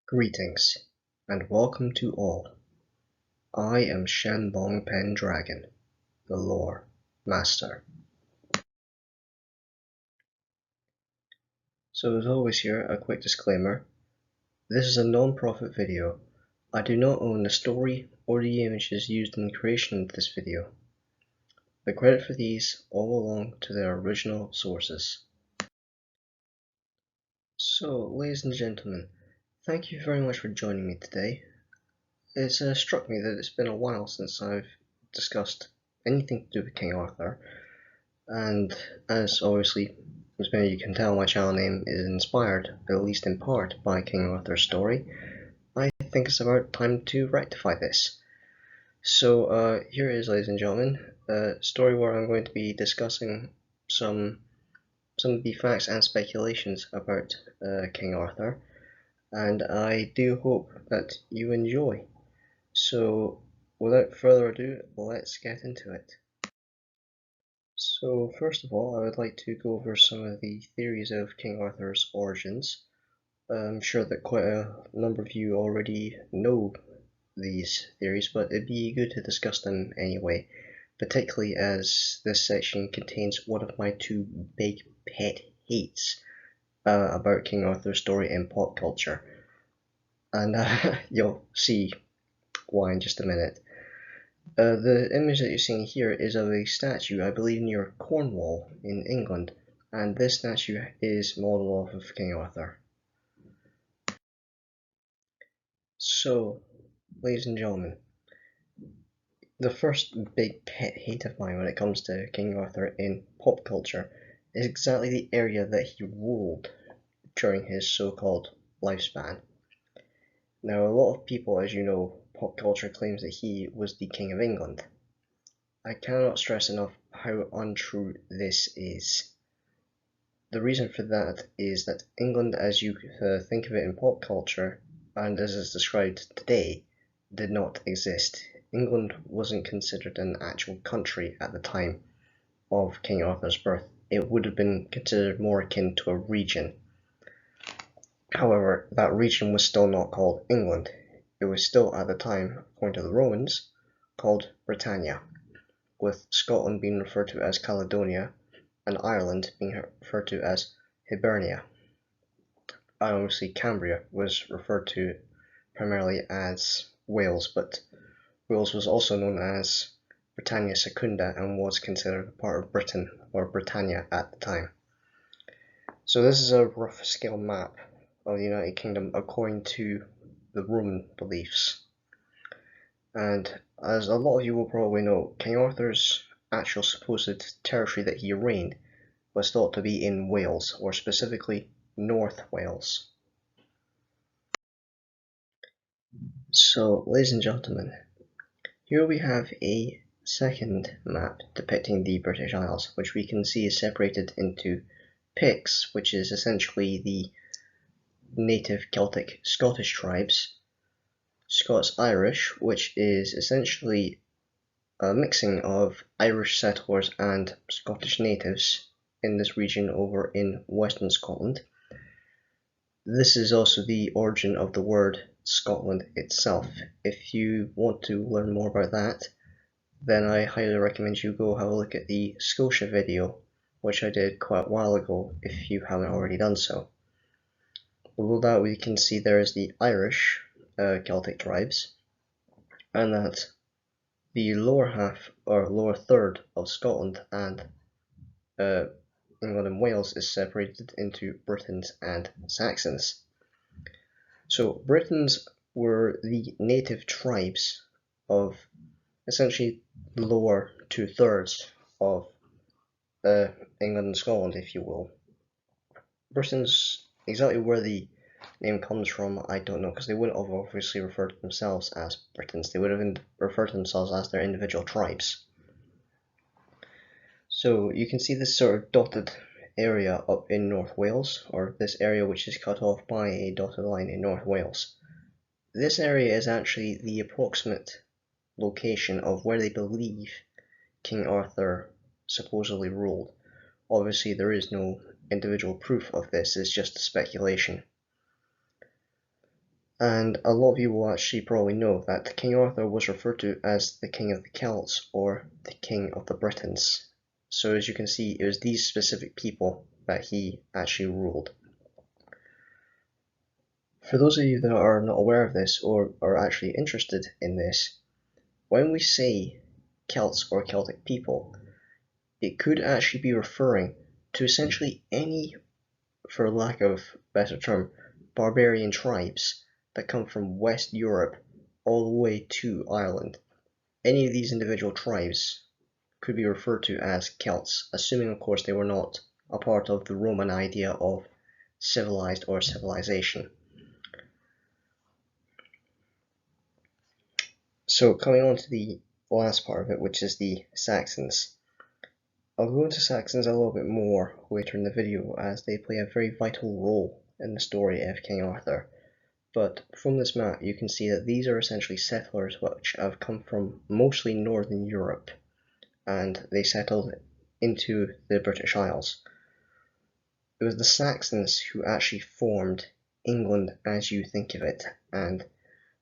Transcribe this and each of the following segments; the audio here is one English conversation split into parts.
Greetings, and welcome to all. I am Shenlong Pendragon, the Lore Master. So as always here, a quick disclaimer. This is a non-profit video. I do not own the story or the images used in the creation of this video. The credit for these all belong to their original sources. So, ladies and gentlemen, thank you very much for joining me today. It's struck me that it's been a while since I've discussed anything to do with King Arthur, and as obviously as many of you can tell, my channel name is inspired, at least in part, by King Arthur's story. I think it's about time to rectify this. So here is, ladies and gentlemen, a story where I'm going to be discussing some of the facts and speculations about King Arthur, and I do hope that you enjoy. So without further ado, let's get into it. So first of all, I would like to go over some of the theories of King Arthur's origins. I'm sure that quite a number of you already know these theories, but it'd be good to discuss them anyway, particularly as this section contains one of my two big pet hates about King Arthur's story in pop culture. And you'll see why in just a minute. The image that you're seeing here is of a statue, I believe near Cornwall in England, and this statue is modelled off of King Arthur. So, ladies and gentlemen, the first big pet hate of mine when it comes to King Arthur in pop culture is exactly the area that he ruled during his so-called lifespan. Now, a lot of people, as you know, pop culture claims that he was the King of England. I cannot stress enough how untrue this is. The reason for that is that England, as you think of it in pop culture, and as is described today, did not exist. England wasn't considered an actual country at the time of King Arthur's birth. It would have been considered more akin to a region. However, that region was still not called England. It was still, at the time, according to the Romans, called Britannia, with Scotland being referred to as Caledonia and Ireland being referred to as Hibernia. And obviously Cambria was referred to primarily as Wales, but Wales was also known as Britannia Secunda and was considered a part of Britain, or Britannia, at the time. So this is a rough scale map of the United Kingdom according to the Roman beliefs. And as a lot of you will probably know, King Arthur's actual supposed territory that he reigned was thought to be in Wales, or specifically North Wales. So, ladies and gentlemen, here we have a second map depicting the British Isles, which we can see is separated into Picts, which is essentially the native Celtic Scottish tribes, Scots-Irish, which is essentially a mixing of Irish settlers and Scottish natives in this region over in Western Scotland. This is also the origin of the word Scotland itself. If you want to learn more about that, then I highly recommend you go have a look at the Scotia video, which I did quite a while ago if you haven't already done so. Below that we can see there is the Irish Celtic tribes, and that the lower half or lower third of Scotland and England and Wales is separated into Britons and Saxons. So Britons were the native tribes of essentially the lower 2/3 of England and Scotland, if you will. Britons, exactly where the name comes from, I don't know, because they wouldn't have obviously referred to themselves as Britons. They would have referred to themselves as their individual tribes. So you can see this sort of dotted area up in North Wales, or this area which is cut off by a dotted line in North Wales. This area is actually the approximate location of where they believe King Arthur supposedly ruled. Obviously there is no individual proof of this, it's just speculation. And a lot of you will actually probably know that King Arthur was referred to as the King of the Celts or the King of the Britons. So as you can see, it was these specific people that he actually ruled. For those of you that are not aware of this or are actually interested in this, when we say Celts or Celtic people, it could actually be referring to essentially any, for lack of a better term, barbarian tribes that come from West Europe all the way to Ireland. Any of these individual tribes could be referred to as Celts, assuming of course they were not a part of the Roman idea of civilized or civilization. So coming on to the last part of it, which is the Saxons. I'll go into Saxons a little bit more later in the video, as they play a very vital role in the story of King Arthur. But from this map you can see that these are essentially settlers which have come from mostly Northern Europe, and they settled into the British Isles. It was the Saxons who actually formed England as you think of it, and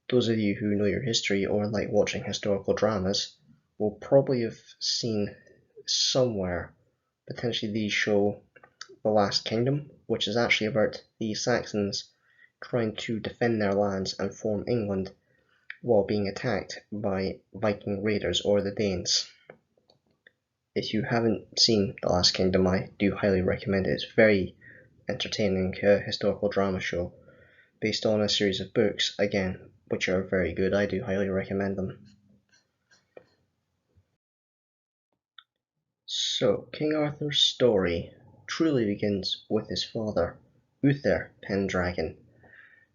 those of you who know your history or like watching historical dramas will probably have seen somewhere potentially the show The Last Kingdom, which is actually about the Saxons trying to defend their lands and form England while being attacked by Viking raiders or the Danes. If you haven't seen The Last Kingdom, I do highly recommend it. It's a very entertaining historical drama show based on a series of books, again, which are very good. I do highly recommend them. So, King Arthur's story truly begins with his father, Uther Pendragon,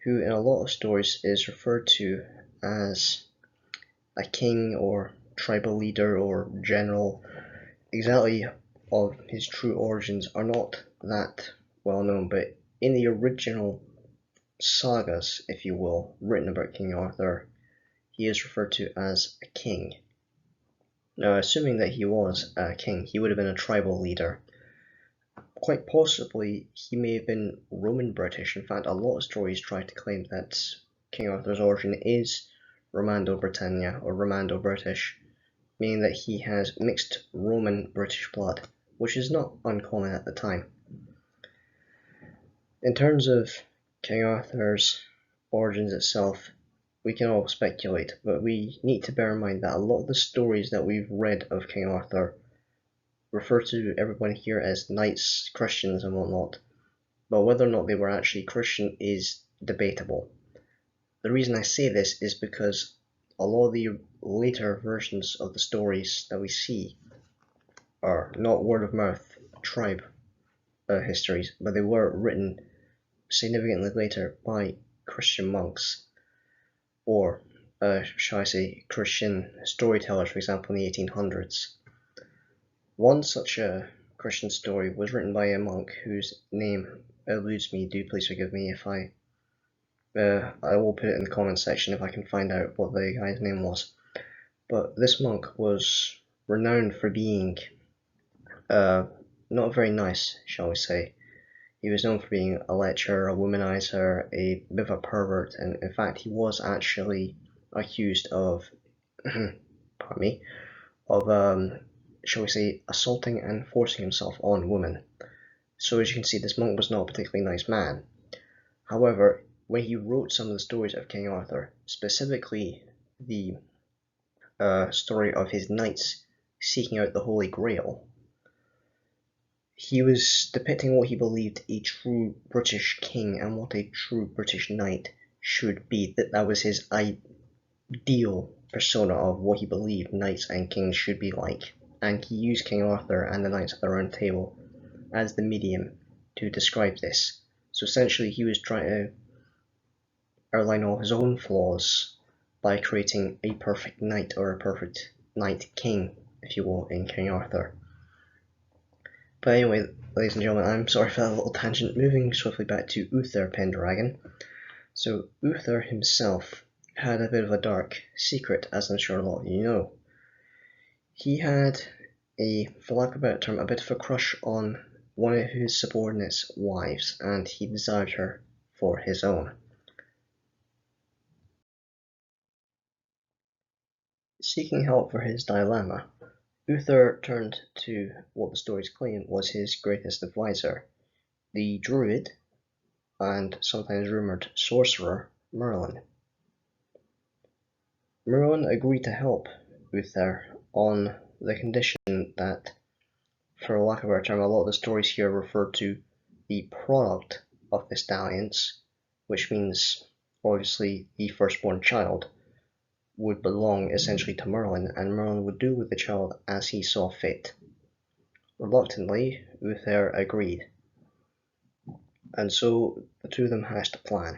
who in a lot of stories is referred to as a king or tribal leader or general. Exactly of his true origins are not that well known, but in the original sagas, if you will, written about King Arthur, he is referred to as a king. Now, assuming that he was a king, he would have been a tribal leader. Quite possibly, he may have been Roman British. In fact, a lot of stories try to claim that King Arthur's origin is Romando Britannia or Romando British, meaning that he has mixed Roman British blood, which is not uncommon at the time. In terms of King Arthur's origins itself, we can all speculate, but we need to bear in mind that a lot of the stories that we've read of King Arthur refer to everyone here as knights, Christians, and whatnot, but whether or not they were actually Christian is debatable. The reason I say this is because a lot of the later versions of the stories that we see are not word of mouth tribe histories, but they were written significantly later by Christian monks, or shall I say Christian storytellers, for example, in the 1800s. One such a Christian story was written by a monk whose name eludes me. Do please forgive me if I will put it in the comments section if I can find out what the guy's name was. But this monk was renowned for being not very nice, shall we say. He was known for being a lecher, a womanizer, a bit of a pervert, and in fact he was actually accused of, pardon me, of, shall we say, assaulting and forcing himself on women. So as you can see, this monk was not a particularly nice man. However, when he wrote some of the stories of King Arthur, specifically the story of his knights seeking out the Holy Grail, he was depicting what he believed a true British king and what a true British knight should be. That was his ideal persona of what he believed knights and kings should be like. And he used King Arthur and the Knights of the Round Table as the medium to describe this. So essentially he was trying to outline all his own flaws by creating a perfect knight or a perfect knight king, if you will, in King Arthur. But anyway, ladies and gentlemen, I'm sorry for that little tangent. Moving swiftly back to Uther Pendragon. So Uther himself had a bit of a dark secret, as I'm sure a lot of you know. He had for lack of a better term, a bit of a crush on one of his subordinates' wives, and he desired her for his own. Seeking help for his dilemma, Uther turned to what the stories claim was his greatest advisor, the druid and sometimes rumored sorcerer Merlin. Merlin agreed to help Uther on the condition that, for lack of a better term, a lot of the stories here refer to the product of this dalliance, which means obviously the firstborn child would belong essentially to Merlin, and Merlin would do with the child as he saw fit. Reluctantly, Uther agreed, and so the two of them hatched a plan.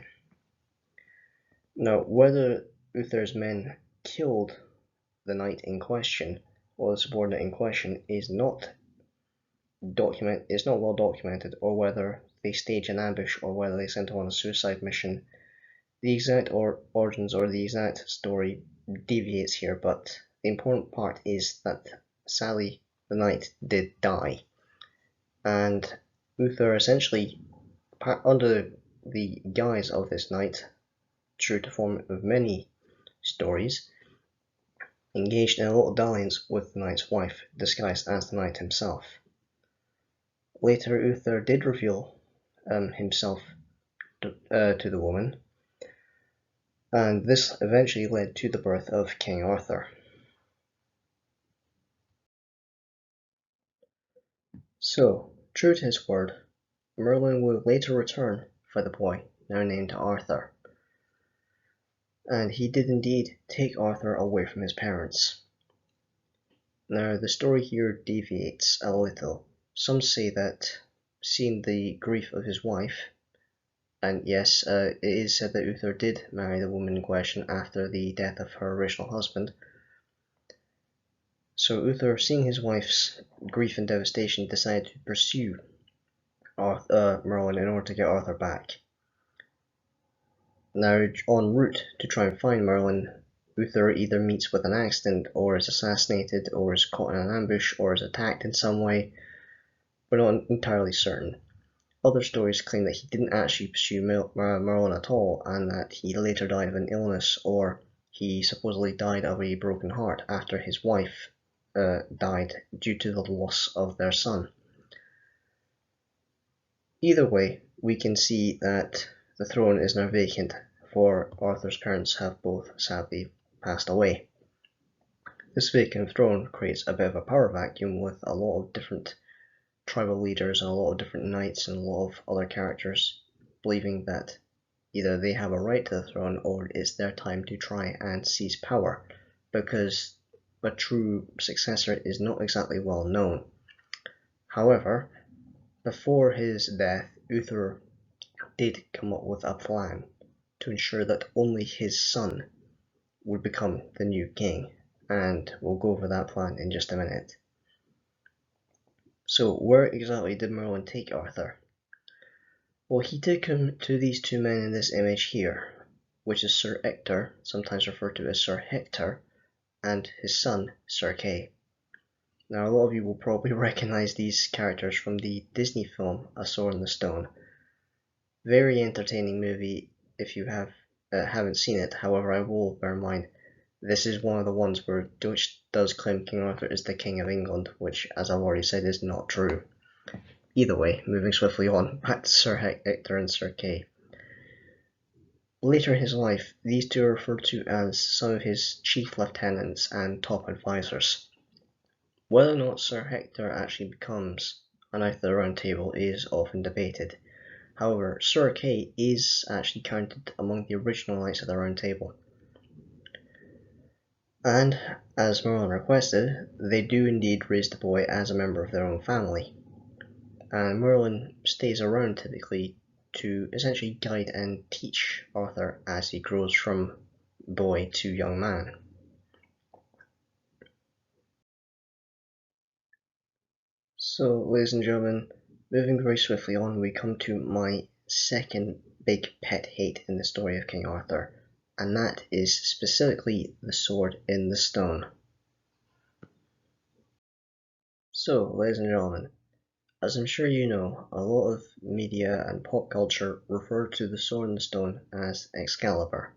Now, whether Uther's men killed the knight in question or the subordinate in question is not well documented, or whether they staged an ambush or whether they sent him on a suicide mission. The exact origins or the exact story deviates here, but the important part is that Sally the knight did die, and Uther essentially, under the guise of this knight, true to form of many stories, engaged in a little dalliance with the knight's wife, disguised as the knight himself. Later, Uther did reveal himself to the woman, and this eventually led to the birth of King Arthur. So, true to his word, Merlin would later return for the boy, now named Arthur. And he did indeed take Arthur away from his parents. Now, the story here deviates a little. Some say that, seeing the grief of his wife, and yes, it is said that Uther did marry the woman in question after the death of her original husband. So Uther, seeing his wife's grief and devastation, decided to pursue Merlin in order to get Arthur back. Now, en route to try and find Merlin, Uther either meets with an accident, or is assassinated, or is caught in an ambush, or is attacked in some way. We're not entirely certain. Other stories claim that he didn't actually pursue Merlin at all, and that he later died of an illness, or he supposedly died of a broken heart after his wife died due to the loss of their son. Either way, we can see that the throne is now vacant, for Arthur's parents have both sadly passed away. This vacant throne creates a bit of a power vacuum, with a lot of different tribal leaders and a lot of different knights and a lot of other characters believing that either they have a right to the throne or it's their time to try and seize power, because a true successor is not exactly well known. However, before his death, Uther did come up with a plan to ensure that only his son would become the new king, and we'll go over that plan in just a minute. So, where exactly did Merlin take Arthur? Well, he took him to these two men in this image here, which is Sir Ector, sometimes referred to as Sir Hector, and his son, Sir Kay. Now, a lot of you will probably recognize these characters from the Disney film A Sword in the Stone. Very entertaining movie if you haven't seen it. However, I will bear in mind, this is one of the ones which does claim King Arthur is the King of England, which, as I've already said, is not true. Either way, moving swiftly on, back to Sir Hector and Sir Kay. Later in his life, these two are referred to as some of his chief lieutenants and top advisors. Whether or not Sir Hector actually becomes a Knight of the Round Table is often debated. However, Sir Kay is actually counted among the original Knights of the Round Table. And, as Merlin requested, they do indeed raise the boy as a member of their own family. And Merlin stays around typically to essentially guide and teach Arthur as he grows from boy to young man. So, ladies and gentlemen, moving very swiftly on, we come to my second big pet hate in the story of King Arthur, and that is specifically the sword in the stone. So, ladies and gentlemen, as I'm sure you know, a lot of media and pop culture refer to the sword in the stone as Excalibur.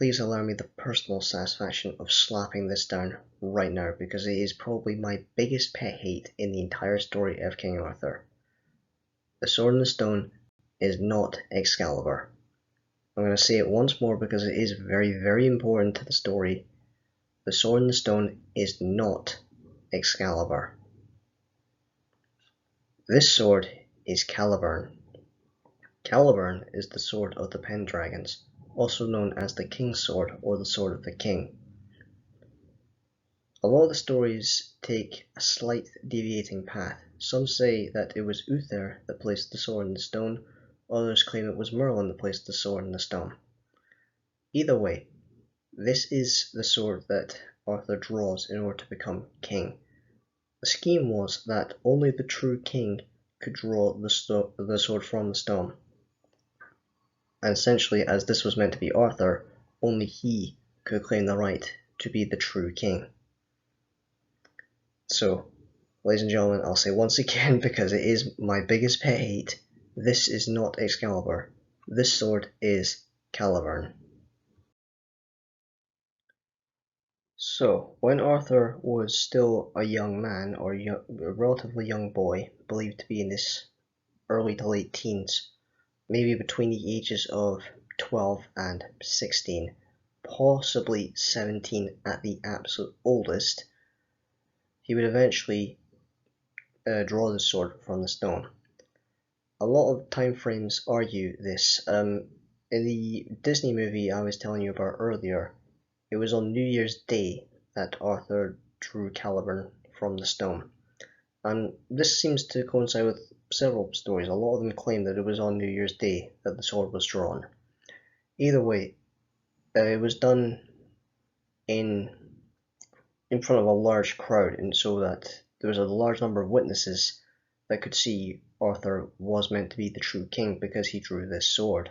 please allow me the personal satisfaction of slapping this down right now, because it is probably my biggest pet hate in the entire story of King Arthur. The Sword in the Stone is not Excalibur. I'm going to say it once more because it is very, very important to the story. The Sword in the Stone is not Excalibur. This sword is Caliburn. Caliburn is the sword of the Pendragons, also known as the King's Sword or the Sword of the King. A lot of the stories take a slight deviating path. Some say that it was Uther that placed the sword in the stone, others claim it was Merlin that placed the sword in the stone. Either way, this is the sword that Arthur draws in order to become king. The scheme was that only the true king could draw the sword from the stone. And essentially, as this was meant to be Arthur, only he could claim the right to be the true king. So, ladies and gentlemen, I'll say once again, because it is my biggest pet hate, this is not Excalibur. This sword is Caliburn. So, when Arthur was still a young man, or a relatively young boy, believed to be in his early to late teens, maybe between the ages of 12 and 16, possibly 17 at the absolute oldest, he would eventually draw the sword from the stone. A lot of time frames argue this. In the Disney movie I was telling you about earlier, it was on New Year's Day that Arthur drew Caliburn from the stone. And this seems to coincide with several stories. A lot of them claim that it was on New Year's Day that the sword was drawn. Either way, it was done in front of a large crowd, and so that there was a large number of witnesses that could see Arthur was meant to be the true king because he drew this sword.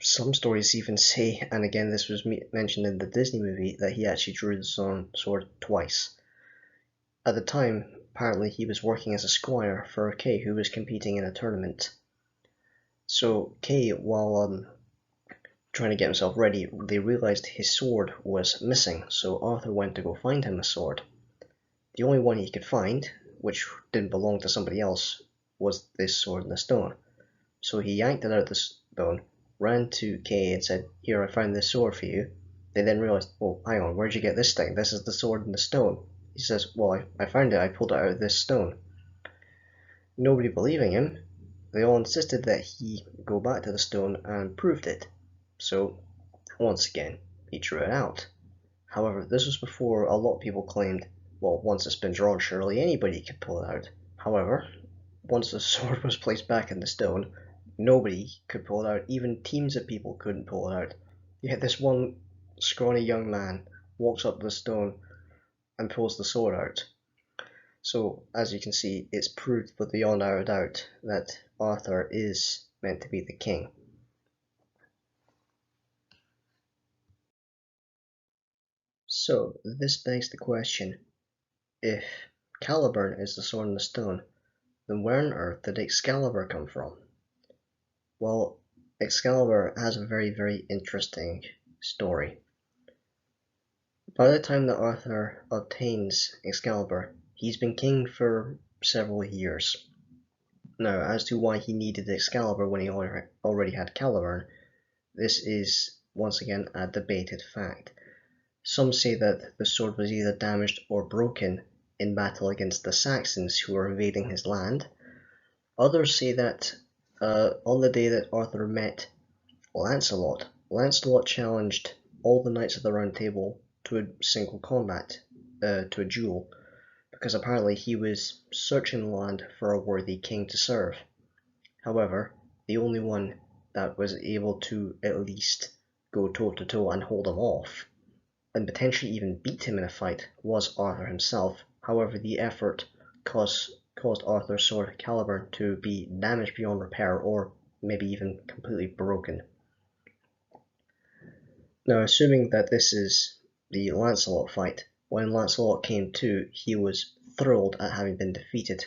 Some stories even say, and again this was mentioned in the Disney movie, that he actually drew the sword twice. At the time, apparently he was working as a squire for Kay, who was competing in a tournament. So Kay, while trying to get himself ready, they realized his sword was missing, so Arthur went to go find him a sword. The only one he could find, which didn't belong to somebody else, was this sword in the stone. So he yanked it out of the stone, ran to Kay and said, "Here, I found this sword for you." They then realized, "Oh, hang on, where'd you get this thing? This is the sword in the stone." He says, "Well, I found it, I pulled it out of this stone." Nobody believing him, they all insisted that he go back to the stone and proved it. So, once again, he drew it out. However, this was before a lot of people claimed, well, once it's been drawn, surely anybody could pull it out. However, once the sword was placed back in the stone, nobody could pull it out. Even teams of people couldn't pull it out. Yet this one scrawny young man walks up to the stone and pulls the sword out. So, as you can see, it's proved beyond a doubt that Arthur is meant to be the king. So, this begs the question, if Caliburn is the sword in the stone, then where on earth did Excalibur come from? Well, Excalibur has a very, very interesting story. By the time that Arthur obtains Excalibur, he's been king for several years. Now, as to why he needed Excalibur when he already had Caliburn, this is once again a debated fact. Some say that the sword was either damaged or broken in battle against the Saxons who were invading his land. Others say that on the day that Arthur met Lancelot, Lancelot challenged all the knights of the Round Table to a single combat, to a duel, because apparently he was searching the land for a worthy king to serve. However, the only one that was able to at least go toe to toe and hold him off, and potentially even beat him in a fight, was Arthur himself. However, the effort caused Arthur's sword Caliburn to be damaged beyond repair, or maybe even completely broken. Now, assuming that this is the Lancelot fight, when Lancelot came to, he was thrilled at having been defeated,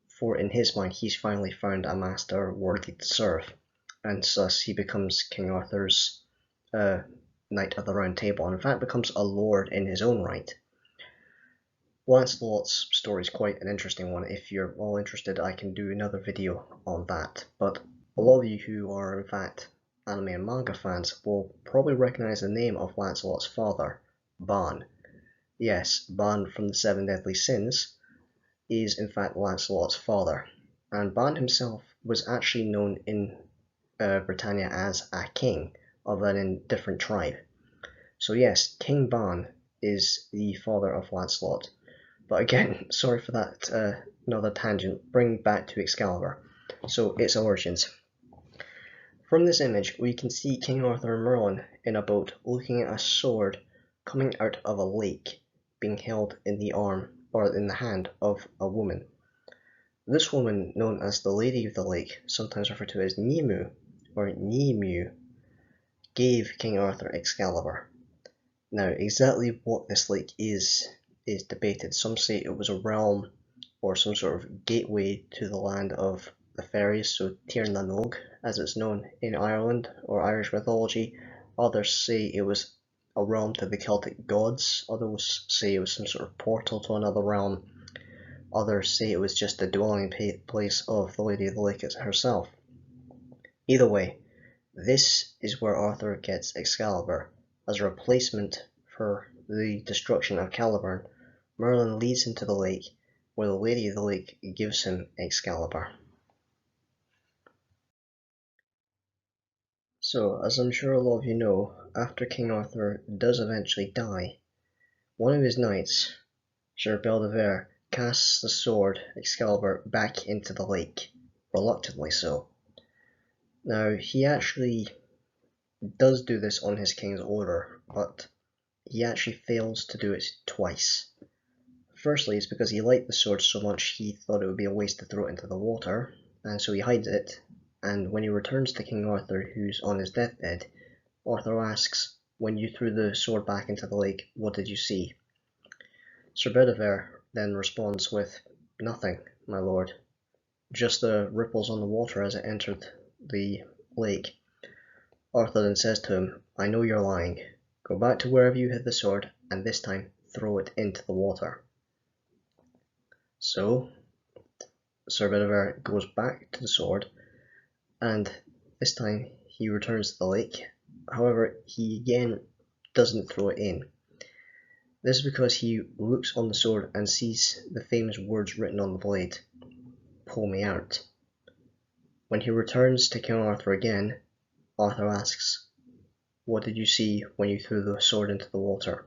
for in his mind he's finally found a master worthy to serve, and thus he becomes King Arthur's Knight of the Round Table, and in fact becomes a lord in his own right. Lancelot's story is quite an interesting one. If you're all interested, I can do another video on that. But a lot of you who are in fact anime and manga fans will probably recognize the name of Lancelot's father, Ban. Yes, Ban from the Seven Deadly Sins is in fact Lancelot's father. And Ban himself was actually known in Britannia as a king of an indifferent tribe. So yes, King Ban is the father of Lancelot. But again, sorry for that, another tangent. Bring back to Excalibur. So, its origins. From this image, we can see King Arthur and Merlin in a boat looking at a sword coming out of a lake, being held in the arm, or in the hand, of a woman. This woman, known as the Lady of the Lake, sometimes referred to as Nimue, or Nimue, gave King Arthur Excalibur. Now, exactly what this lake is debated. Some say it was a realm or some sort of gateway to the land of the fairies, so Tir na Nog, as it's known in Ireland or Irish mythology. Others say it was a realm to the Celtic gods. Others say it was some sort of portal to another realm. Others say it was just the dwelling place of the Lady of the Lake herself. Either way, this is where Arthur gets Excalibur. As a replacement for the destruction of Caliburn, Merlin leads him to the lake, where the Lady of the Lake gives him Excalibur. So, as I'm sure a lot of you know, after King Arthur does eventually die, one of his knights, Sir Bedivere, casts the sword Excalibur back into the lake, reluctantly so. Now, he actually does do this on his king's order, but he actually fails to do it twice. Firstly, it's because he liked the sword so much he thought it would be a waste to throw it into the water, and so he hides it, and when he returns to King Arthur, who's on his deathbed, Arthur asks, "When you threw the sword back into the lake, what did you see?" Sir Bedivere then responds with, "Nothing, my lord, just the ripples on the water as it entered the lake." Arthur then says to him, "I know you're lying. Go back to wherever you hid the sword, and this time throw it into the water." So, Sir Bedivere goes back to the sword, and this time he returns to the lake. However, he again doesn't throw it in. This is because he looks on the sword and sees the famous words written on the blade, "Pull me out." When he returns to King Arthur again, Arthur asks, "What did you see when you threw the sword into the water?"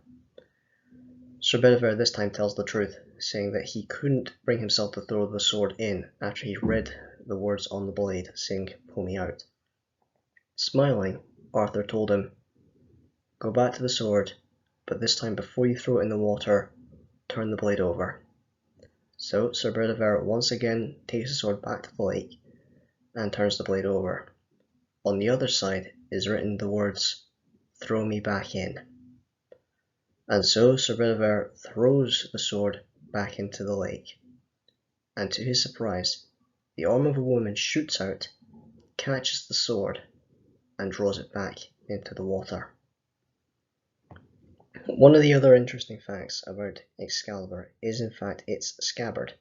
Sir Bedivere this time tells the truth, saying that he couldn't bring himself to throw the sword in after he read the words on the blade saying, "Pull me out." Smiling, Arthur told him, "Go back to the sword, but this time before you throw it in the water, turn the blade over." So Sir Bedivere once again takes the sword back to the lake and turns the blade over. On the other side is written the words, "Throw me back in." And so Sir Bedivere throws the sword back into the lake, and to his surprise, the arm of a woman shoots out, catches the sword, and draws it back into the water. One of the other interesting facts about Excalibur is in fact its scabbard.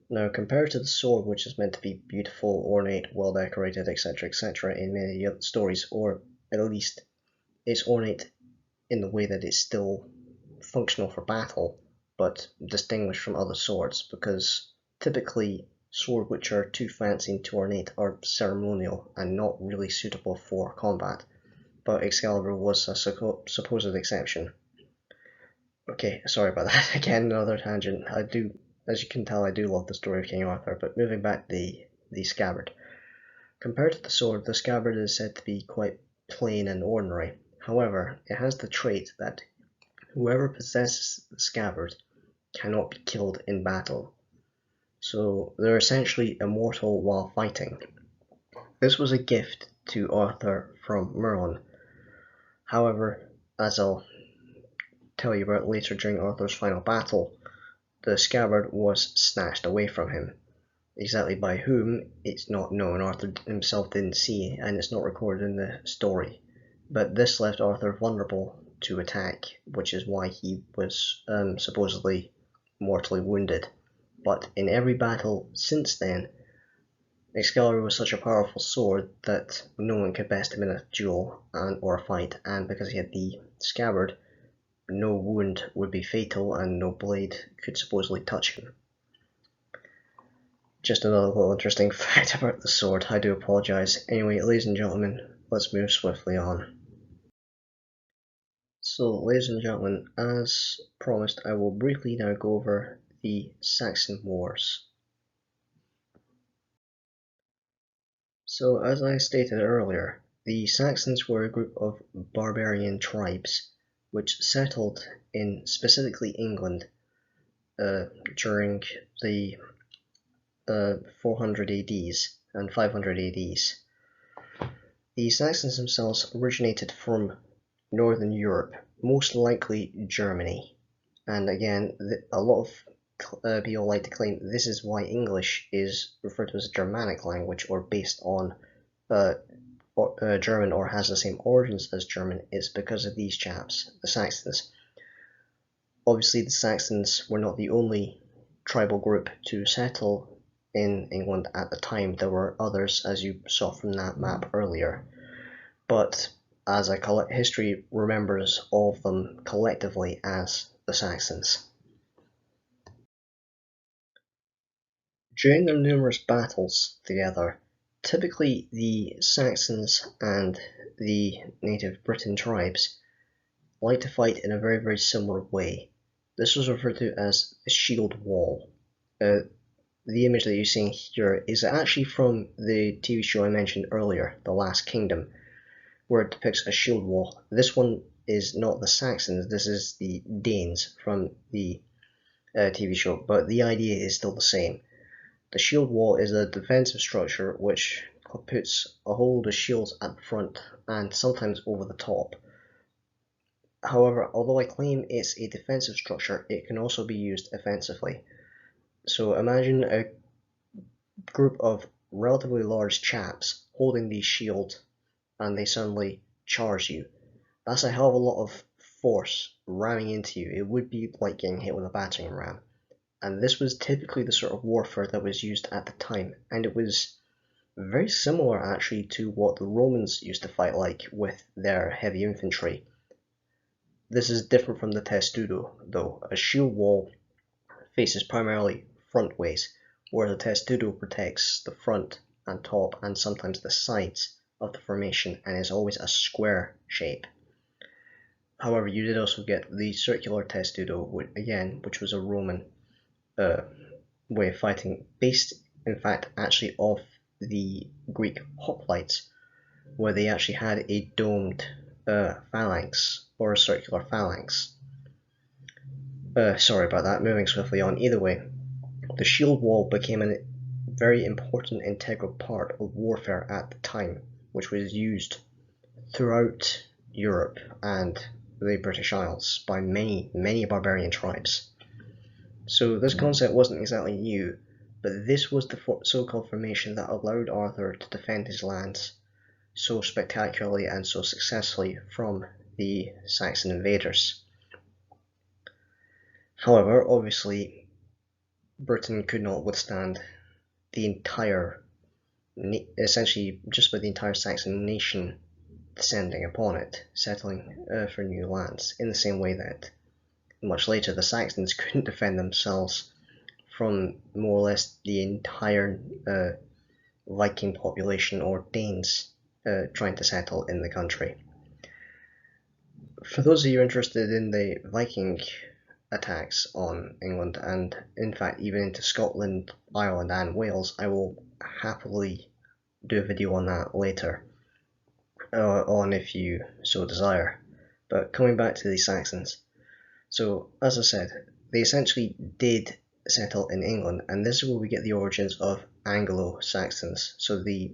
Now, compared to the sword, which is meant to be beautiful, ornate, well decorated, etc., etc., in many other stories, or at least it's ornate in the way that it's still functional for battle, but distinguished from other swords, because typically swords which are too fancy and too ornate are ceremonial and not really suitable for combat, but Excalibur was a supposed exception. Okay, sorry about that. Again, another tangent. As you can tell, I do love the story of King Arthur, but moving back the scabbard. Compared to the sword, the scabbard is said to be quite plain and ordinary. However, it has the trait that whoever possesses the scabbard cannot be killed in battle. So they're essentially immortal while fighting. This was a gift to Arthur from Merlin. However, as I'll tell you about later during Arthur's final battle, the scabbard was snatched away from him. Exactly by whom, it's not known. Arthur himself didn't see, and it's not recorded in the story. but this left Arthur vulnerable to attack, which is why he was supposedly mortally wounded. But in every battle since then, Excalibur was such a powerful sword that no one could best him in a duel or a fight, and because he had the scabbard, no wound would be fatal and no blade could supposedly touch him. Just another little interesting fact about the sword, I do apologise. Anyway, ladies and gentlemen, let's move swiftly on. So, ladies and gentlemen, as promised, I will briefly now go over the Saxon Wars. So, as I stated earlier, the Saxons were a group of barbarian tribes which settled in specifically England during the 400 ADs and 500 ADs. The Saxons themselves originated from Northern Europe, most likely Germany, and again, a lot of people like to claim this is why English is referred to as a Germanic language or based on German or has the same origins as German. It's because of these chaps, the Saxons. Obviously, the Saxons were not the only tribal group to settle in England at the time. There were others, as you saw from that map earlier, but as I call it, history remembers all of them collectively as the Saxons. During their numerous battles together, typically the Saxons and the native Briton tribes like to fight in a very, very similar way. This was referred to as the shield wall. The image that you're seeing here is actually from the TV show I mentioned earlier, The Last Kingdom, where it depicts a shield wall. This one is not the Saxons, this is the Danes from the TV show, but the idea is still the same. The shield wall is a defensive structure which puts a whole load of shields at the front and sometimes over the top. However, although I claim it's a defensive structure, it can also be used offensively. So imagine a group of relatively large chaps holding these shields and they suddenly charge you. That's a hell of a lot of force ramming into you. It would be like getting hit with a battering ram. And this was typically the sort of warfare that was used at the time, and it was very similar actually to what the Romans used to fight like with their heavy infantry. This is different from the testudo, though. A shield wall faces primarily frontways, whereas a testudo protects the front and top and sometimes the sides of the formation and is always a square shape. However, you did also get the circular testudo, which was a Roman way of fighting, based in fact actually off the Greek hoplites, where they actually had a domed phalanx or a circular phalanx. Sorry about that, moving swiftly on. Either way, the shield wall became a very important integral part of warfare at the time, which was used throughout Europe and the British Isles by many barbarian tribes. So this concept wasn't exactly new, but this was the so-called formation that allowed Arthur to defend his lands so spectacularly and so successfully from the Saxon invaders. However, obviously, Britain could not withstand the entire, essentially just with the entire Saxon nation descending upon it, settling for new lands, in the same way that much later the Saxons couldn't defend themselves from more or less the entire Viking population or Danes trying to settle in the country. For those of you interested in the Viking attacks on England, and in fact even into Scotland, Ireland and Wales, I will happily do a video on that later, on if you so desire. But coming back to the Saxons, so as I said, they essentially did settle in England, and this is where we get the origins of Anglo-Saxons. So the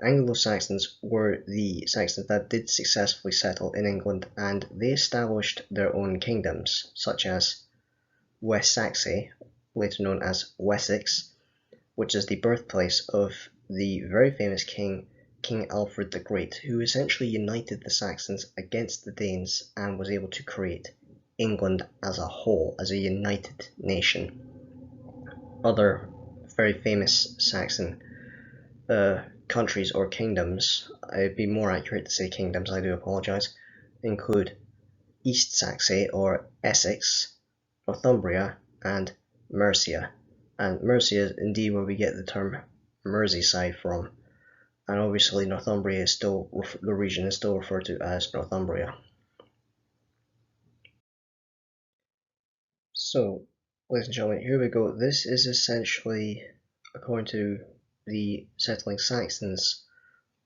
Anglo-Saxons were the Saxons that did successfully settle in England, and they established their own kingdoms, such as West Saxony, later known as Wessex, which is the birthplace of the very famous king King Alfred the Great, who essentially united the Saxons against the Danes and was able to create England as a whole, as a united nation. Other very famous Saxon countries or kingdoms, it'd be more accurate to say kingdoms, I do apologise, include East Saxony or Essex, Northumbria, and Mercia. And Mercia is indeed where we get the term Merseyside from. And obviously Northumbria is still, the region is still referred to as Northumbria. So, ladies and gentlemen, here we go. This is essentially, according to the settling Saxons,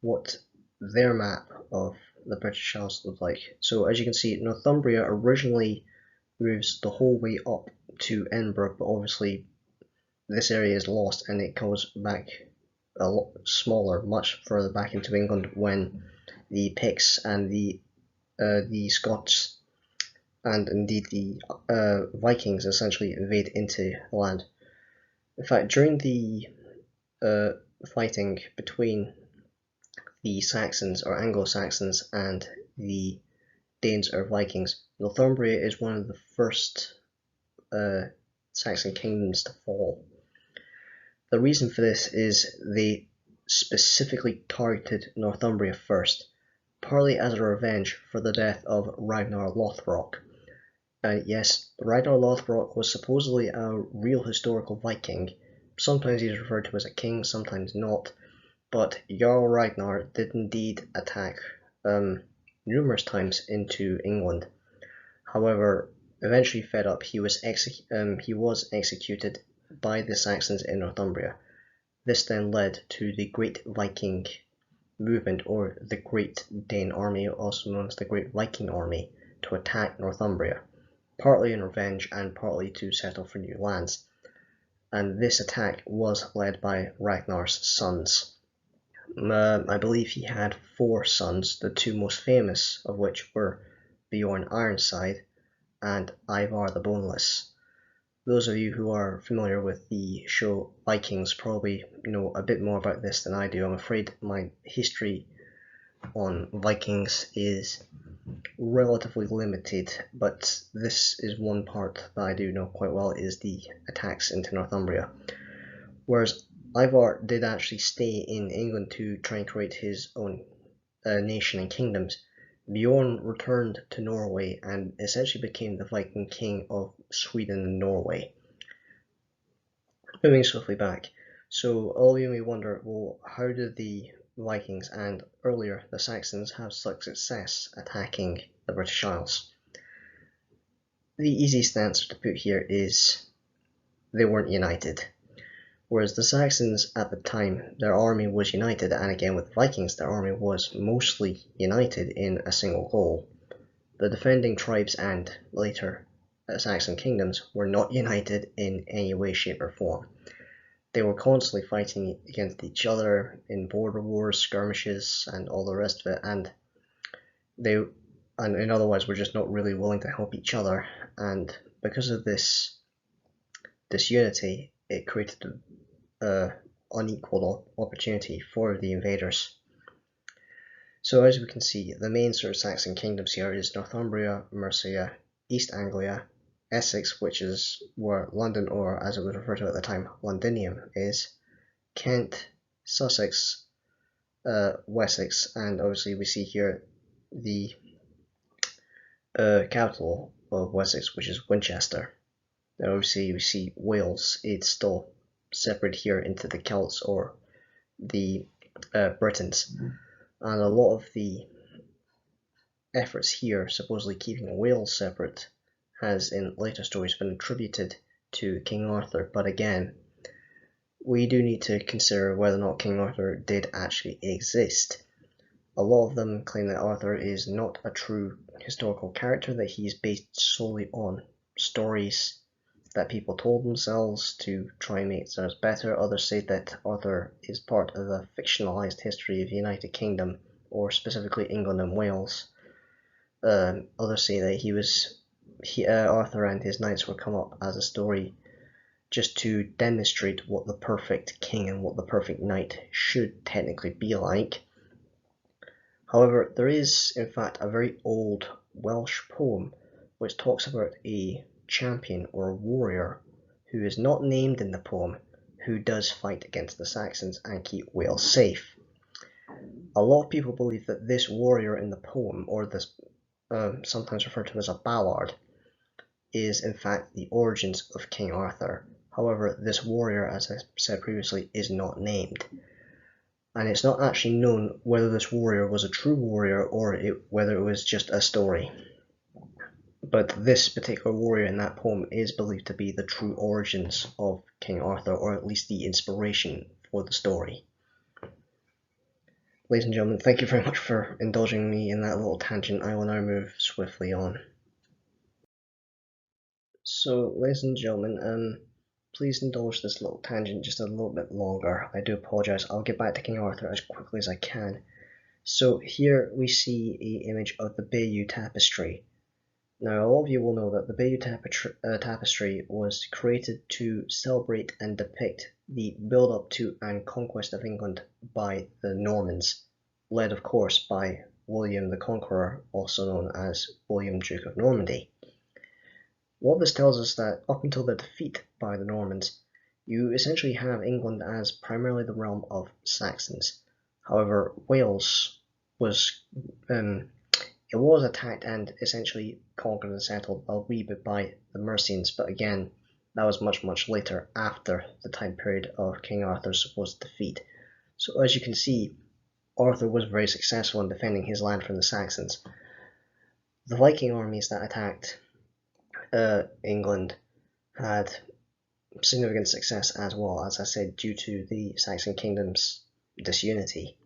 what their map of the British Isles looked like. So as you can see, Northumbria originally moves the whole way up to Edinburgh, but obviously this area is lost and it goes back a lot smaller, much further back into England when the Picts and the Scots and indeed the Vikings essentially invade into the land. In fact, during the fighting between the Saxons or Anglo-Saxons and the Danes or Vikings, Northumbria is one of the first Saxon kingdoms to fall. The reason for this is they specifically targeted Northumbria first, partly as a revenge for the death of Ragnar Lothbrok. Yes, Ragnar Lothbrok was supposedly a real historical Viking. Sometimes he's referred to as a king, sometimes not, but Jarl Ragnar did indeed attack numerous times into England. However, eventually fed up, he was executed by the Saxons in Northumbria. This then led to the Great Viking movement, or the Great Dane Army, also known as the Great Viking Army, to attack Northumbria, partly in revenge and partly to settle for new lands. And this attack was led by Ragnar's sons. I believe he had 4 sons, the 2 most famous of which were Bjorn Ironside and Ivar the Boneless. Those of you who are familiar with the show Vikings probably know a bit more about this than I do. I'm afraid my history on Vikings is relatively limited, but this is one part that I do know quite well, is the attacks into Northumbria. Whereas Ivar did actually stay in England to try and create his own nation and kingdoms, Bjorn returned to Norway and essentially became the Viking king of Sweden and Norway. Moving swiftly back, so all of you may wonder, well, how did the Vikings and earlier the Saxons have such success attacking the British Isles? The easiest answer to put here is they weren't united. Whereas the Saxons at the time, their army was united, and again with the Vikings, their army was mostly united in a single goal. The defending tribes and later Saxon kingdoms were not united in any way, shape, or form. They were constantly fighting against each other in border wars, skirmishes, and all the rest of it, and in other words, were just not really willing to help each other. And because of this disunity, it created unequal opportunity for the invaders. So as we can see, the main sort of Saxon kingdoms here is Northumbria, Mercia, East Anglia, Essex, which is where London, or as it was referred to at the time, Londinium is, Kent, Sussex, Wessex, and obviously we see here the capital of Wessex, which is Winchester. And obviously we see Wales, it's still separated here into the Celts or the Britons, and a lot of the efforts here supposedly keeping Wales separate has in later stories been attributed to King Arthur, but again, we do need to consider whether or not King Arthur did actually exist. A lot of them claim that Arthur is not a true historical character, that he is based solely on stories that people told themselves to try and make themselves better. Others say that Arthur is part of a fictionalized history of the United Kingdom, or specifically England and Wales. Others say that Arthur and his knights were come up as a story just to demonstrate what the perfect king and what the perfect knight should technically be like. However, there is in fact a very old Welsh poem which talks about a champion or a warrior who is not named in the poem who does fight against the Saxons and keep Wales safe. A lot of people believe that this warrior in the poem, or this sometimes referred to as a ballad, is in fact the origins of King Arthur. However, this warrior, as I said previously, is not named. And it's not actually known whether this warrior was a true warrior or whether it was just a story. But this particular warrior in that poem is believed to be the true origins of King Arthur, or at least the inspiration for the story. Ladies and gentlemen, thank you very much for indulging me in that little tangent. I will now move swiftly on. So, ladies and gentlemen, please indulge this little tangent just a little bit longer. I do apologise. I'll get back to King Arthur as quickly as I can. So here we see an image of the Bayeux Tapestry. Now, a lot of you will know that the Bayeux Tapestry was created to celebrate and depict the build-up to and conquest of England by the Normans, led of course by William the Conqueror, also known as William Duke of Normandy. What this tells us that up until their defeat by the Normans, you essentially have England as primarily the realm of Saxons. However, Wales was attacked and essentially conquered and settled a wee bit by the Mercians, but again, that was much later, after the time period of King Arthur's supposed defeat. So as you can see, Arthur was very successful in defending his land from the Saxons. The Viking armies that attacked England had significant success as well, as I said, due to the Saxon kingdom's disunity.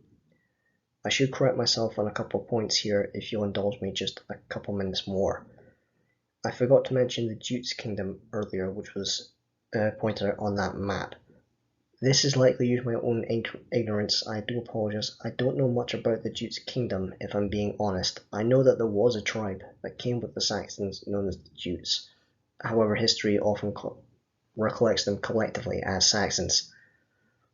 I should correct myself on a couple of points here if you'll indulge me just a couple minutes more. I forgot to mention the Jutes Kingdom earlier, which was pointed out on that map. This is likely due to my own ignorance. I do apologise. I don't know much about the Jutes Kingdom, if I'm being honest. I know that there was a tribe that came with the Saxons known as the Jutes. However, history often recollects them collectively as Saxons.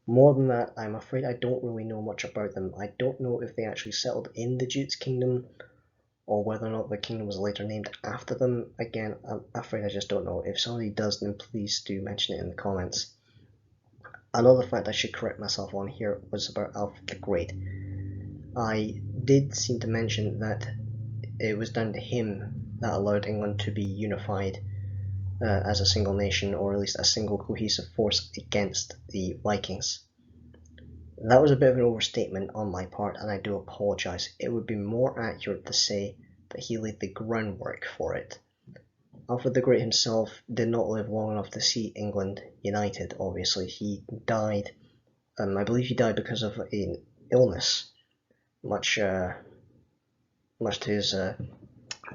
More than that, I'm afraid I don't really know much about them. I don't know if they actually settled in the Jutes Kingdom, or whether or not the kingdom was later named after them. Again, I'm afraid I just don't know. If somebody does, then please do mention it in the comments. Another fact I should correct myself on here was about Alfred the Great. I did seem to mention that it was down to him that allowed England to be unified as a single nation, or at least a single cohesive force against the Vikings. That was a bit of an overstatement on my part, and I do apologise. It would be more accurate to say that he laid the groundwork for it. Alfred the Great himself did not live long enough to see England united, obviously. He died, I believe he died because of an illness, much to his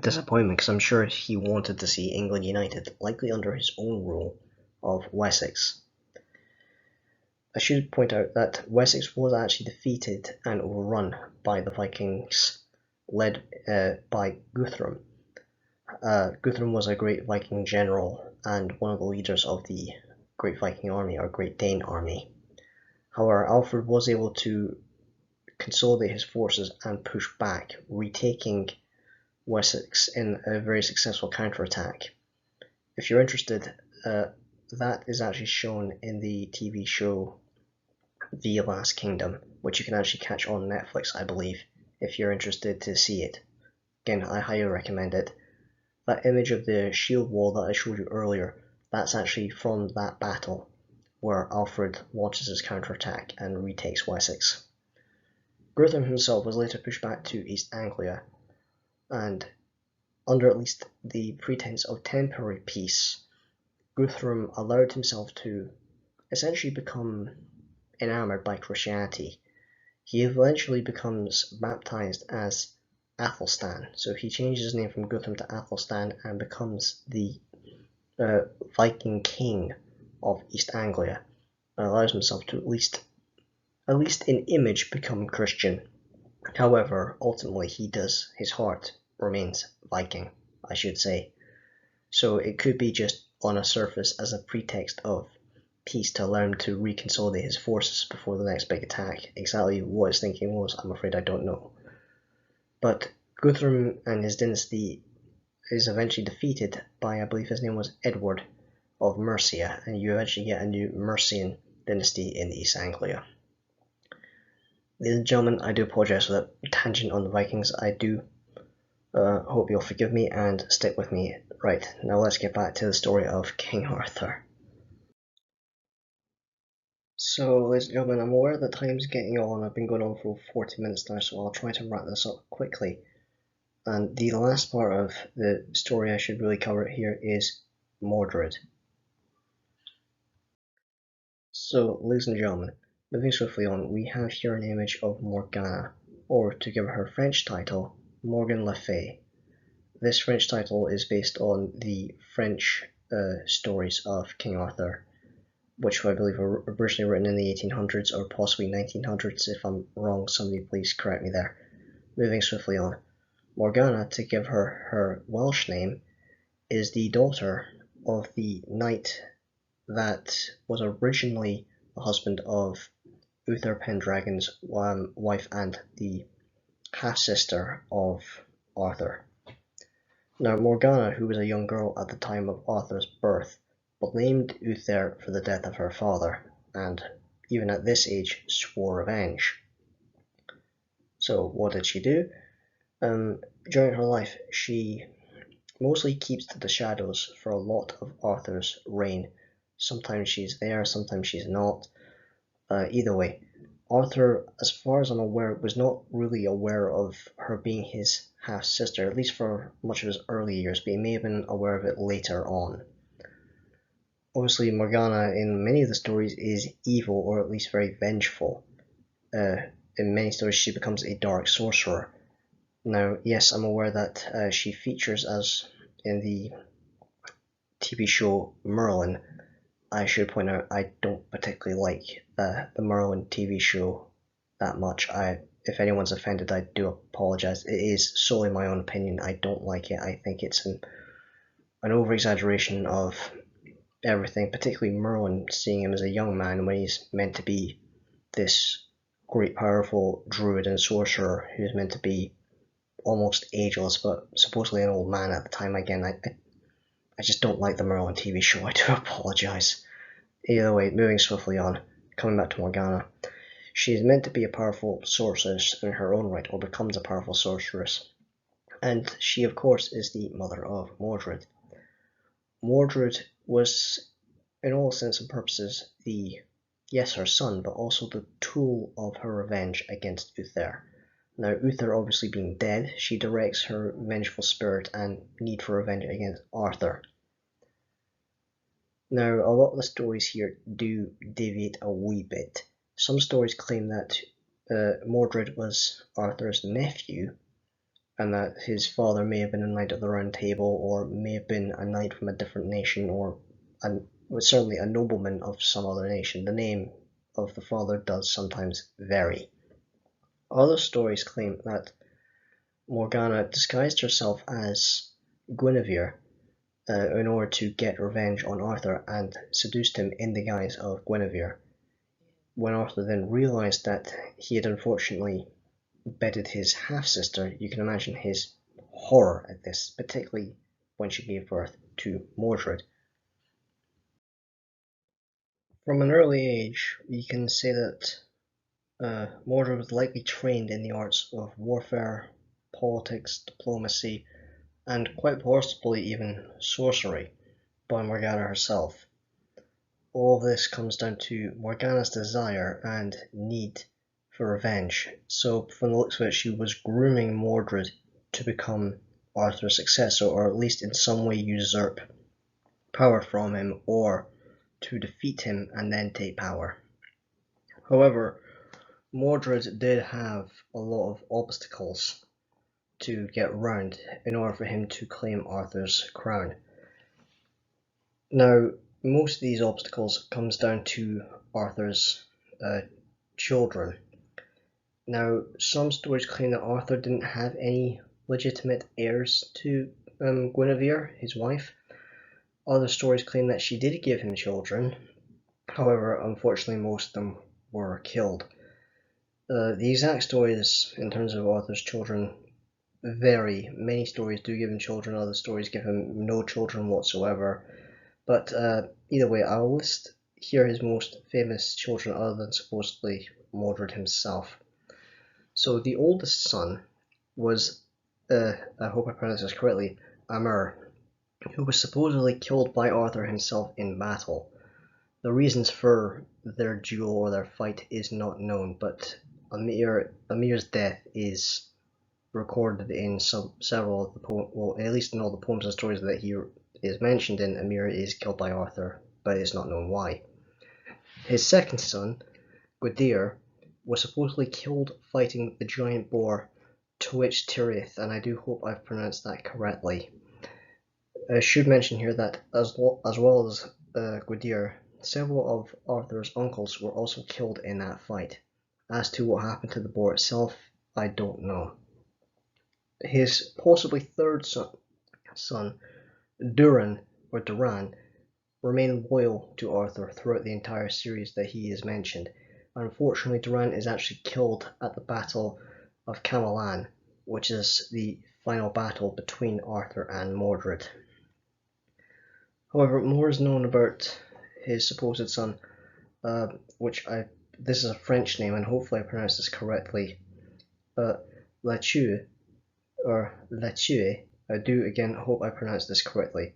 disappointment, because I'm sure he wanted to see England united, likely under his own rule of Wessex. I should point out that Wessex was actually defeated and overrun by the Vikings, led by Guthrum. Guthrum was a great Viking general and one of the leaders of the Great Viking Army, or Great Dane Army. However, Alfred was able to consolidate his forces and push back, retaking Wessex in a very successful counterattack. If you're interested, that is actually shown in the TV show The Last Kingdom, which you can actually catch on Netflix, I believe, if you're interested to see it. Again, I highly recommend it. That image of the shield wall that I showed you earlier, that's actually from that battle, where Alfred launches his counterattack and retakes Wessex. Guthrum himself was later pushed back to East Anglia, and under at least the pretense of temporary peace, Guthrum allowed himself to essentially become enamored by Christianity. He eventually becomes baptized as Athelstan, so he changes his name from Guthrum to Athelstan and becomes the Viking king of East Anglia, and allows himself to at least in image become Christian. However, ultimately his heart remains Viking, I should say. So it could be just on a surface as a pretext of peace to allow him to reconsolidate his forces before the next big attack. Exactly what his thinking was, I'm afraid I don't know. But Guthrum and his dynasty is eventually defeated by, I believe his name was Edward of Mercia, and you eventually get a new Mercian dynasty in East Anglia. Ladies and gentlemen, I do apologize for that tangent on the Vikings. I do hope you'll forgive me and stick with me. Right, now let's get back to the story of King Arthur. So, ladies and gentlemen, I'm aware that time's getting on. I've been going on for 40 minutes now, so I'll try to wrap this up quickly. And the last part of the story I should really cover here is Mordred. So, ladies and gentlemen, moving swiftly on, we have here an image of Morgana, or to give her French title, Morgan Le Fay. This French title is based on the French stories of King Arthur, which I believe were originally written in the 1800s or possibly 1900s. If I'm wrong, somebody please correct me there. Moving swiftly on, Morgana, to give her Welsh name, is the daughter of the knight that was originally the husband of Uther Pendragon's wife and the half-sister of Arthur. Now Morgana, who was a young girl at the time of Arthur's birth, blamed Uther for the death of her father, and even at this age swore revenge. So what did she do? During her life, she mostly keeps to the shadows for a lot of Arthur's reign. Sometimes she's there, sometimes she's not. Either way, Arthur, as far as I'm aware, was not really aware of her being his half-sister, at least for much of his early years, but he may have been aware of it later on. Obviously, Morgana, in many of the stories, is evil, or at least very vengeful. In many stories, she becomes a dark sorcerer. Now, yes, I'm aware that she features as in the TV show Merlin. I should point out I don't particularly like the Merlin TV show that much. If anyone's offended, I do apologize. It is solely my own opinion. I don't like it. I think it's an over-exaggeration of everything, particularly Merlin, seeing him as a young man when he's meant to be this great powerful druid and sorcerer who's meant to be almost ageless but supposedly an old man at the time. Again, I just don't like the Merlin TV show. I do apologize. Either way, moving swiftly on, coming back to Morgana, she is meant to be a powerful sorceress in her own right, or becomes a powerful sorceress, and she of course is the mother of Mordred. Mordred was, in all intents and purposes, yes, her son, but also the tool of her revenge against Uther. Now, Uther obviously being dead, she directs her vengeful spirit and need for revenge against Arthur. Now, a lot of the stories here do deviate a wee bit. Some stories claim that Mordred was Arthur's nephew, and that his father may have been a knight of the Round Table, or may have been a knight from a different nation, or certainly a nobleman of some other nation. The name of the father does sometimes vary. Other stories claim that Morgana disguised herself as Guinevere in order to get revenge on Arthur and seduced him in the guise of Guinevere. When Arthur then realized that he had unfortunately bedded his half-sister, you can imagine his horror at this, particularly when she gave birth to Mordred. From an early age, we can say that Mordred was likely trained in the arts of warfare, politics, diplomacy, and quite possibly even sorcery by Morgana herself. All of this comes down to Morgana's desire and need for revenge. So from the looks of it, she was grooming Mordred to become Arthur's successor, or at least in some way usurp power from him, or to defeat him and then take power. However, Mordred did have a lot of obstacles to get round in order for him to claim Arthur's crown. Now, most of these obstacles comes down to Arthur's children. Now, some stories claim that Arthur didn't have any legitimate heirs to Guinevere, his wife. Other stories claim that she did give him children. However, unfortunately, most of them were killed. The exact stories in terms of Arthur's children Many stories do give him children, other stories give him no children whatsoever. But either way, I'll list here his most famous children other than supposedly Mordred himself. So the oldest son was, I hope I pronounce this correctly, Amur, who was supposedly killed by Arthur himself in battle. The reasons for their duel or their fight is not known, but Amir's death is recorded in several of the well, at least in all the poems and stories that he is mentioned in. Amir is killed by Arthur, but it's not known why. His second son, Gwydir, was supposedly killed fighting the giant boar Twitch Tirith, and I do hope I've pronounced that correctly. I should mention here that as well as Gwydir, several of Arthur's uncles were also killed in that fight. As to what happened to the boar itself, I don't know. His possibly third son, Durin or Duran, remained loyal to Arthur throughout the entire series that he is mentioned. Unfortunately, Duran is actually killed at the Battle of Camellan, which is the final battle between Arthur and Mordred. However, more is known about his supposed son, this is a French name, and hopefully I pronounced this correctly, Latue, or Latue. I do again hope I pronounced this correctly.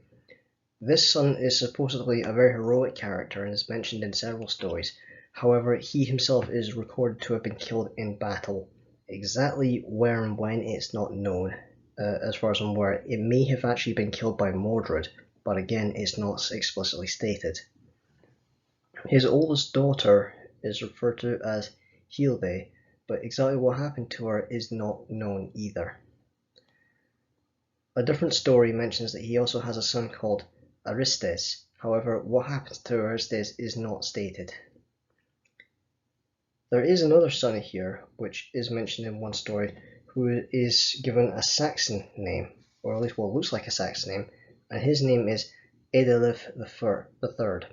This son is supposedly a very heroic character and is mentioned in several stories. However, he himself is recorded to have been killed in battle. Exactly where and when it's not known. As far as I'm aware, it may have actually been killed by Mordred, but again, it's not explicitly stated. His oldest daughter is referred to as Hilde, but exactly what happened to her is not known either. A different story mentions that he also has a son called Aristes. However, what happens to Aristes is not stated. There is another son here, which is mentioned in one story, who is given a Saxon name, or at least what looks like a Saxon name, and his name is Edelif III.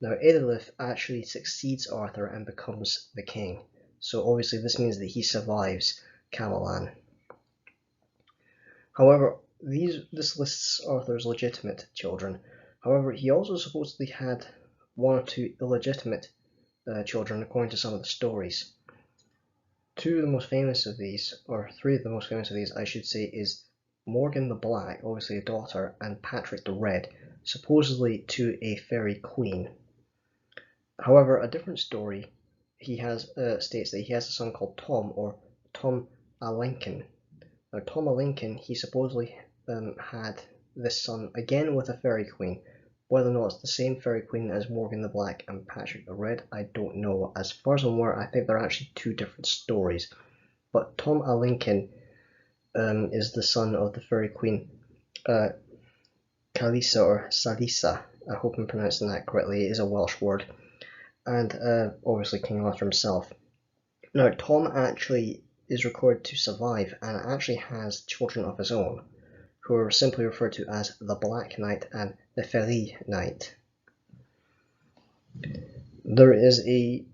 Now, Edelif actually succeeds Arthur and becomes the king, so obviously this means that he survives Camellan. However, this lists Arthur's legitimate children. However, he also supposedly had one or two illegitimate children, according to some of the stories. Two of the most famous of these, or three of the most famous of these, I should say, is Morgan the Black, obviously a daughter, and Patrick the Red, supposedly to a fairy queen. However, a different story states that he has a son called Tom, or Tom a Lincoln. Now, Tom a Lincoln, he supposedly had this son again with a fairy queen. Whether or not it's the same fairy queen as Morgan the Black and Patrick the Red, I don't know. As far as I'm aware, I think they're actually two different stories. But Tom a Lincoln is the son of the fairy queen Kalisa or Salisa. I hope I'm pronouncing that correctly. It is a Welsh word. And obviously King Arthur himself. Now, Tom actually is recorded to survive and actually has children of his own, who are simply referred to as the Black Knight and the Fairy Knight. There is a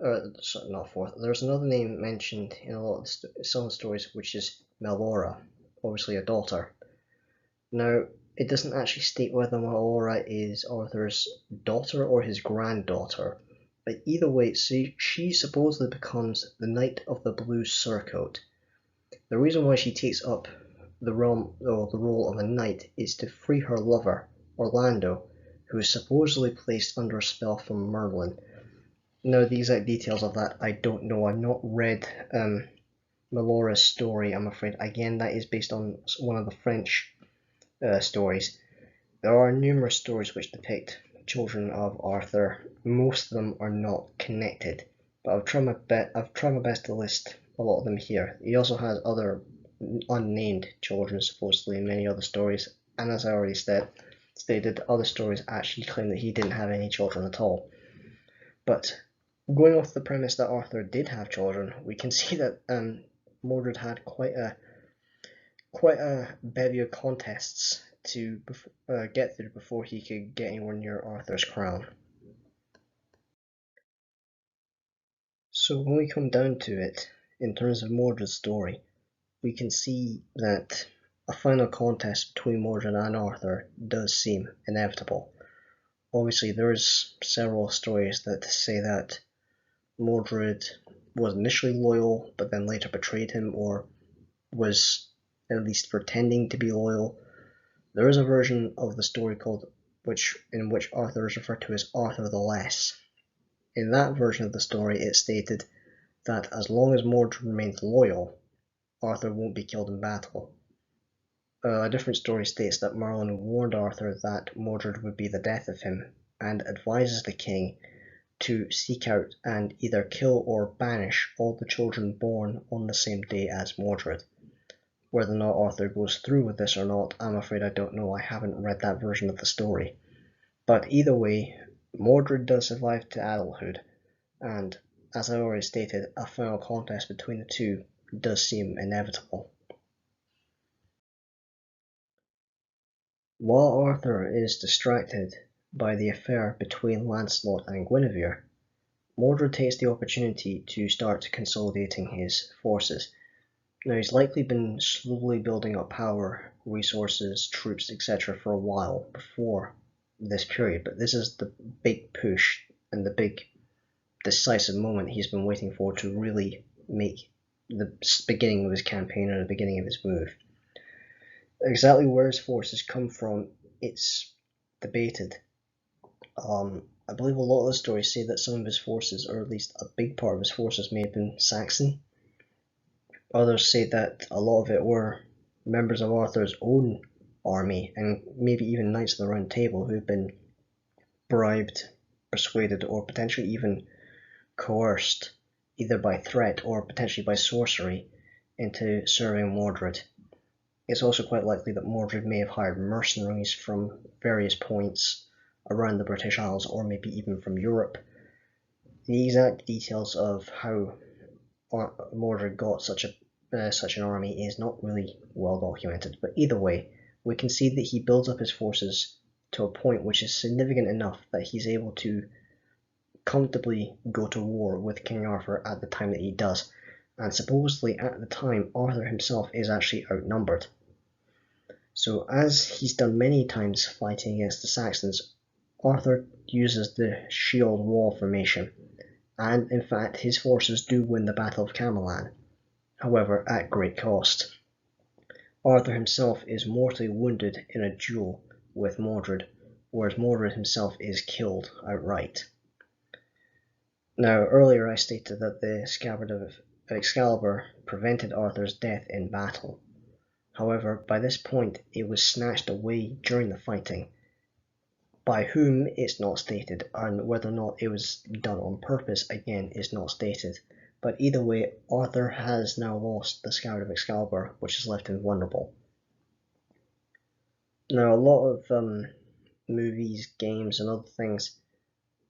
there's another name mentioned in a lot of some stories, which is Melora, obviously a daughter. Now, it doesn't actually state whether Melora is Arthur's daughter or his granddaughter, but either way, she supposedly becomes the Knight of the Blue Surcoat. The reason why she takes up the role of a knight is to free her lover, Orlando, who is supposedly placed under a spell from Merlin. Now, the exact details of that, I don't know. I've not read Melora's story, I'm afraid. Again, that is based on one of the French stories. There are numerous stories which depict children of Arthur. Most of them are not connected, but I've tried my best to list a lot of them here. He also has other unnamed children, supposedly, in many other stories, and as I already stated, other stories actually claim that he didn't have any children at all. But going off the premise that Arthur did have children, we can see that Mordred had quite a bevy of contests to get through before he could get anywhere near Arthur's crown. So when we come down to it, in terms of Mordred's story, we can see that a final contest between Mordred and Arthur does seem inevitable. Obviously, there's several stories that say that Mordred was initially loyal, but then later betrayed him, or was at least pretending to be loyal. There is a version of the story in which Arthur is referred to as Arthur the Less. In that version of the story, it's stated that as long as Mordred remains loyal, Arthur won't be killed in battle. A different story states that Merlin warned Arthur that Mordred would be the death of him, and advises the king to seek out and either kill or banish all the children born on the same day as Mordred. Whether or not Arthur goes through with this or not, I'm afraid I don't know. I haven't read that version of the story. But either way, Mordred does survive to adulthood, and as I already stated, a final contest between the two does seem inevitable. While Arthur is distracted by the affair between Lancelot and Guinevere, Mordred takes the opportunity to start consolidating his forces. Now, he's likely been slowly building up power, resources, troops, etc. for a while before this period, but this is the big push and the big decisive moment he's been waiting for to really make the beginning of his campaign and the beginning of his move. Exactly where his forces come from, it's debated. I believe a lot of the stories say that some of his forces, or at least a big part of his forces, may have been Saxon. Others say that a lot of it were members of Arthur's own army, and maybe even Knights of the Round Table, who had been bribed, persuaded, or potentially even coerced, either by threat or potentially by sorcery, into serving Mordred. It's also quite likely that Mordred may have hired mercenaries from various points around the British Isles, or maybe even from Europe. The exact details of how Mordred got such an army is not really well documented, but either way, we can see that he builds up his forces to a point which is significant enough that he's able to comfortably go to war with King Arthur at the time that he does, and supposedly at the time Arthur himself is actually outnumbered. So as he's done many times fighting against the Saxons, Arthur uses the shield wall formation, and in fact his forces do win the Battle of Camelot, however at great cost. Arthur himself is mortally wounded in a duel with Mordred, whereas Mordred himself is killed outright. Now, earlier I stated that the scabbard of Excalibur prevented Arthur's death in battle. However, by this point it was snatched away during the fighting. By whom, it's not stated, and whether or not it was done on purpose, again, is not stated. But either way, Arthur has now lost the scabbard of Excalibur, which has left him vulnerable. Now, a lot of movies, games, and other things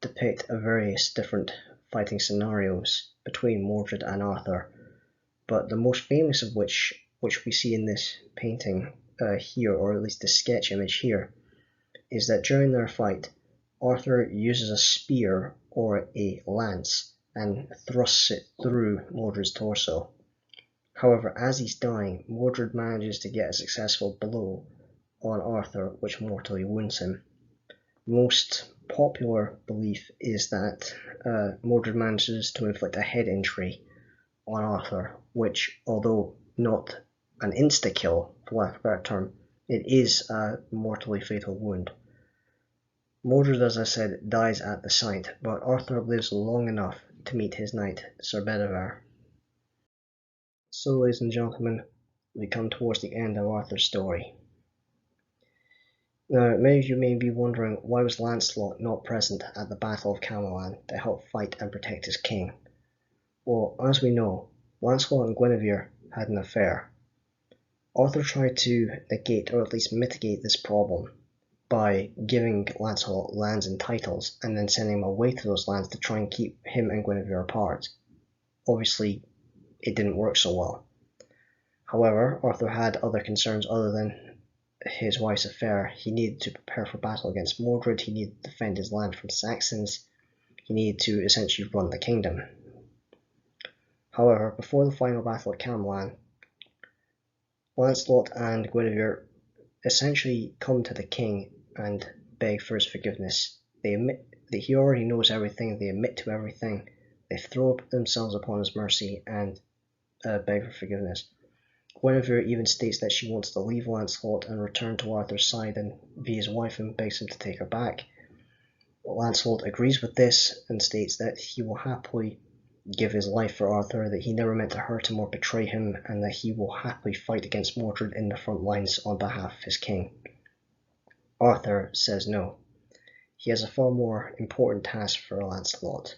depict various different fighting scenarios between Mordred and Arthur, but the most famous of which we see in this painting here, or at least the sketch image here, is that during their fight, Arthur uses a spear or a lance and thrusts it through Mordred's torso. However, as he's dying, Mordred manages to get a successful blow on Arthur, which mortally wounds him. Most popular belief is that Mordred manages to inflict a head injury on Arthur, which, although not an insta-kill, for lack of a better term, it is a mortally fatal wound. Mordred, as I said, dies at the site, but Arthur lives long enough to meet his knight, Sir Bedivere. So, ladies and gentlemen, we come towards the end of Arthur's story. Now, many of you may be wondering, why was Lancelot not present at the Battle of Camelot to help fight and protect his king? Well, as we know, Lancelot and Guinevere had an affair. Arthur tried to negate or at least mitigate this problem by giving Lancelot lands and titles and then sending him away to those lands to try and keep him and Guinevere apart. Obviously, it didn't work so well. However, Arthur had other concerns other than his wife's affair. He needed to prepare for battle against Mordred, he needed to defend his land from Saxons, he needed to essentially run the kingdom. However, before the final battle at Camelot, Lancelot and Guinevere essentially come to the king and beg for his forgiveness. They admit that he already knows everything, they admit to everything, they throw themselves upon his mercy and beg for forgiveness. Guinevere even states that she wants to leave Lancelot and return to Arthur's side and be his wife and begs him to take her back. Lancelot agrees with this and states that he will happily give his life for Arthur, that he never meant to hurt him or betray him, and that he will happily fight against Mordred in the front lines on behalf of his king. Arthur says no. He has a far more important task for Lancelot.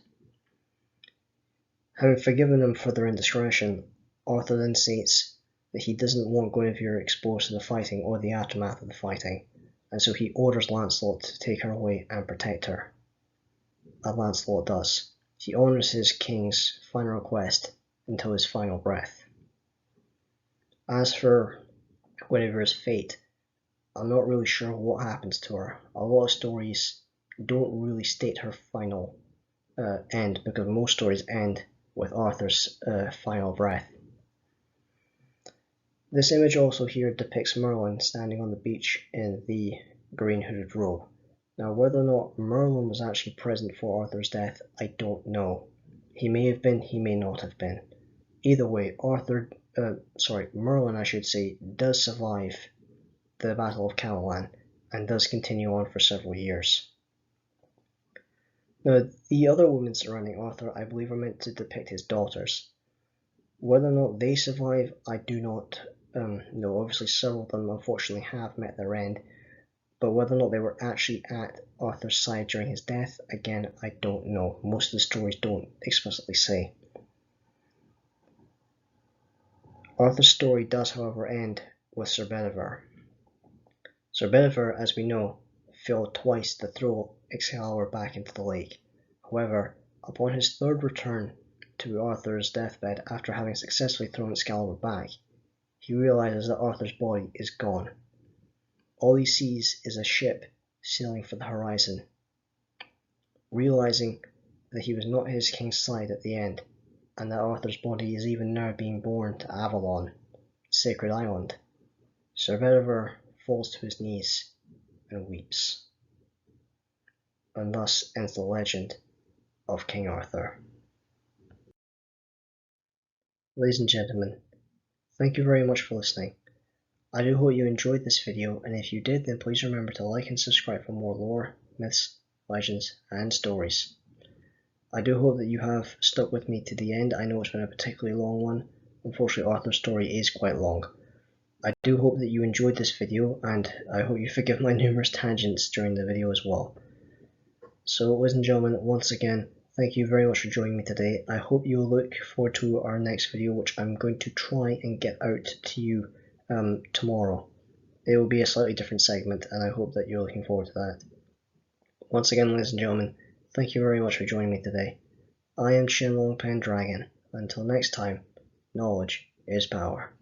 Having forgiven him for their indiscretion, Arthur then states that he doesn't want Guinevere exposed to the fighting or the aftermath of the fighting, and so he orders Lancelot to take her away and protect her. And Lancelot does. He honours his king's final request until his final breath. As for Guinevere's fate, I'm not really sure what happens to her. A lot of stories don't really state her final end, because most stories end with Arthur's final breath. This image also here depicts Merlin standing on the beach in the green hooded robe. Now, whether or not Merlin was actually present for Arthur's death, I don't know. He may have been, he may not have been. Either way, Merlin, I should say, does survive the Battle of Camelot and does continue on for several years. Now, the other women surrounding Arthur, I believe, are meant to depict his daughters. Whether or not they survive, I do not know. Obviously, several of them unfortunately have met their end, but whether or not they were actually at Arthur's side during his death, again, I don't know. Most of the stories don't explicitly say. Arthur's story does, however, end with Sir Bedivere. Sir Bedivere, as we know, failed twice to throw Excalibur back into the lake. However, upon his third return to Arthur's deathbed after having successfully thrown Excalibur back, he realizes that Arthur's body is gone. All he sees is a ship sailing for the horizon. Realizing that he was not his king's side at the end, and that Arthur's body is even now being borne to Avalon, Sacred Island, Sir Bedivere falls to his knees and weeps. And thus ends the legend of King Arthur. Ladies and gentlemen, thank you very much for listening. I do hope you enjoyed this video, and if you did, then please remember to like and subscribe for more lore, myths, legends, and stories. I do hope that you have stuck with me to the end. I know it's been a particularly long one. Unfortunately, Arthur's story is quite long. I do hope that you enjoyed this video, and I hope you forgive my numerous tangents during the video as well. So, ladies and gentlemen, once again, thank you very much for joining me today. I hope you will look forward to our next video, which I'm going to try and get out to you tomorrow. It will be a slightly different segment, and I hope that you're looking forward to that. Once again, ladies and gentlemen, thank you very much for joining me today. I am Shenlong Pendragon. Until next time, knowledge is power.